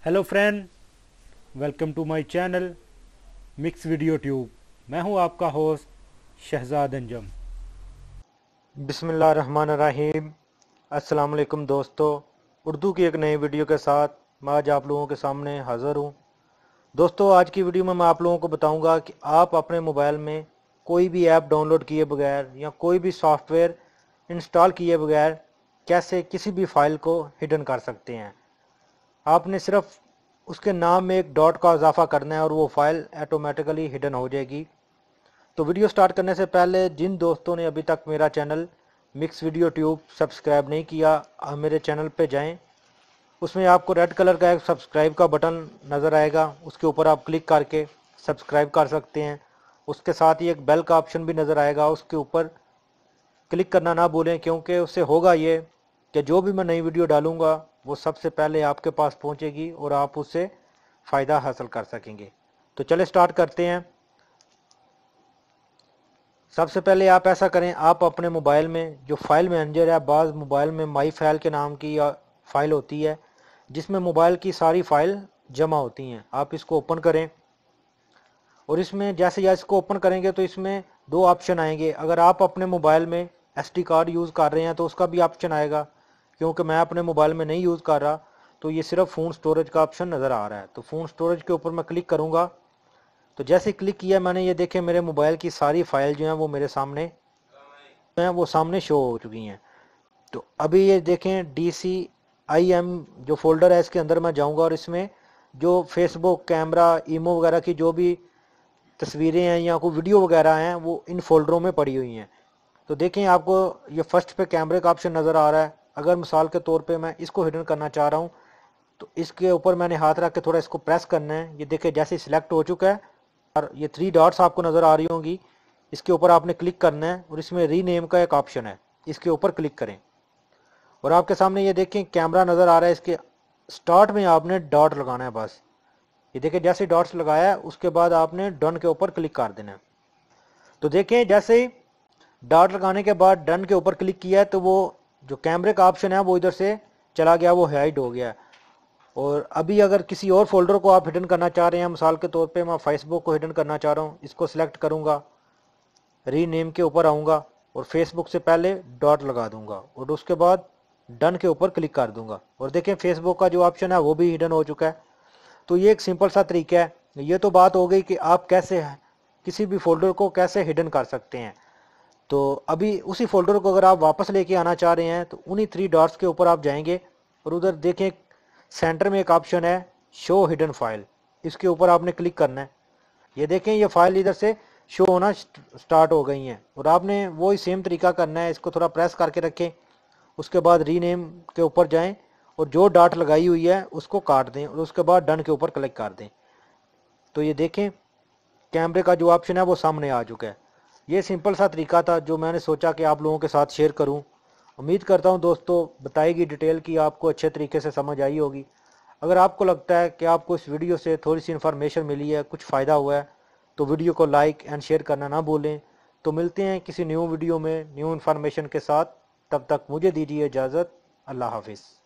Hello friend, welcome to my channel mix video tube. मैं हूं आपका होस्ट शहजाद अंजम। बिस्मिल्लाहिर्रहमानिर्रहीम। अस्सलाम वालेकुम दोस्तों, उर्दू की एक नई वीडियो के साथ मैं आज आप लोगों के सामने हाज़िर हूँ। दोस्तों, आज की वीडियो में मैं आप लोगों को बताऊंगा कि आप अपने मोबाइल में कोई भी ऐप डाउनलोड किए बगैर या कोई भी सॉफ्टवेयर इंस्टॉल किए बगैर कैसे किसी भी फाइल को हिडन कर सकते हैं। आपने सिर्फ उसके नाम में एक डॉट का इजाफा करना है और वो फाइल ऑटोमेटिकली हिडन हो जाएगी। तो वीडियो स्टार्ट करने से पहले जिन दोस्तों ने अभी तक मेरा channel mix video tube subscribe नहीं किया, आप मेरे चैनल पे जाएं। उसमें आपको रेड कलर का एक सब्सक्राइब का बटन नज़र आएगा, उसके ऊपर आप क्लिक करके सब्सक्राइब कर सकते हैं। उसके साथ ही एक बेल का ऑप्शन भी नज़र आएगा, उसके ऊपर क्लिक करना ना भूलें, क्योंकि उससे होगा ये कि जो भी मैं नई वीडियो डालूंगा वो सबसे पहले आपके पास पहुंचेगी और आप उससे फ़ायदा हासिल कर सकेंगे। तो चले स्टार्ट करते हैं। सबसे पहले आप ऐसा करें, आप अपने मोबाइल में जो फाइल मैनेजर है, बाज़ मोबाइल में माई फाइल के नाम की फाइल होती है जिसमें मोबाइल की सारी फाइल जमा होती हैं, आप इसको ओपन करें। और इसमें जैसे या इसको ओपन करेंगे तो इसमें दो ऑप्शन आएंगे। अगर आप अपने मोबाइल में एसडी कार्ड यूज़ कर रहे हैं तो उसका भी ऑप्शन आएगा, क्योंकि मैं अपने मोबाइल में नहीं यूज़ कर रहा, तो ये सिर्फ फ़ोन स्टोरेज का ऑप्शन नज़र आ रहा है। तो फ़ोन स्टोरेज के ऊपर मैं क्लिक करूँगा। तो जैसे क्लिक किया मैंने, ये देखें मेरे मोबाइल की सारी फाइल जो हैं वो मेरे सामने हैं, वो सामने शो हो चुकी हैं। तो अभी ये देखें DCIM जो फोल्डर है, इसके अंदर मैं जाऊंगा और इसमें जो फेसबुक, कैमरा, ईमो वगैरह की जो भी तस्वीरें हैं या कोई वीडियो वगैरह हैं वो इन फोल्डरों में पड़ी हुई हैं। तो देखें आपको ये फर्स्ट पे कैमरे का ऑप्शन नज़र आ रहा है। अगर मिसाल के तौर पे मैं इसको हिडन करना चाह रहा हूँ तो इसके ऊपर मैंने हाथ रख के थोड़ा इसको प्रेस करना है। ये देखें जैसे सिलेक्ट हो चुका है और ये 3 डॉट्स आपको नज़र आ रही होंगी, इसके ऊपर आपने क्लिक करना है और इसमें रीनेम का एक ऑप्शन है, इसके ऊपर क्लिक करें। और आपके सामने ये देखें कैमरा नज़र आ रहा है, इसके स्टार्ट में आपने डॉट लगाना है बस। ये देखें जैसे डॉट्स लगाया उसके बाद आपने डन के ऊपर क्लिक कर देना है। तो देखें जैसे ही डॉट लगाने के बाद डन के ऊपर क्लिक किया है तो वो जो कैमरे का ऑप्शन है वो इधर से चला गया, वो हाइड हो गया। और अभी अगर किसी और फोल्डर को आप हिडन करना चाह रहे हैं, मिसाल के तौर पे मैं फेसबुक को हिडन करना चाह रहा हूँ, इसको सिलेक्ट करूँगा, रीनेम के ऊपर आऊँगा और फेसबुक से पहले डॉट लगा दूंगा और उसके बाद डन के ऊपर क्लिक कर दूंगा। और देखें फेसबुक का जो ऑप्शन है वो भी हिडन हो चुका है। तो ये एक सिंपल सा तरीका है। ये तो बात हो गई कि आप कैसे किसी भी फोल्डर को कैसे हिडन कर सकते हैं। तो अभी उसी फोल्डर को अगर आप वापस लेके आना चाह रहे हैं तो उन्हीं 3 डॉट्स के ऊपर आप जाएंगे और उधर देखें सेंटर में एक ऑप्शन है शो हिडन फाइल, इसके ऊपर आपने क्लिक करना है। ये देखें ये फाइल इधर से शो होना स्टार्ट हो गई हैं और आपने वही सेम तरीका करना है। इसको थोड़ा प्रेस करके रखें, उसके बाद रीनेम के ऊपर जाएं और जो डॉट लगाई हुई है उसको काट दें और उसके बाद डन के ऊपर क्लिक कर दें। तो ये देखें कैमरे का जो ऑप्शन है वो सामने आ चुका है। ये सिंपल सा तरीका था जो मैंने सोचा कि आप लोगों के साथ शेयर करूं। उम्मीद करता हूं दोस्तों बताई गई डिटेल की आपको अच्छे तरीके से समझ आई होगी। अगर आपको लगता है कि आपको इस वीडियो से थोड़ी सी इन्फॉर्मेशन मिली है, कुछ फ़ायदा हुआ है, तो वीडियो को लाइक एंड शेयर करना ना भूलें। तो मिलते हैं किसी न्यू वीडियो में न्यू इन्फॉर्मेशन के साथ। तब तक मुझे दीजिए इजाज़त। अल्लाह हाफिज़।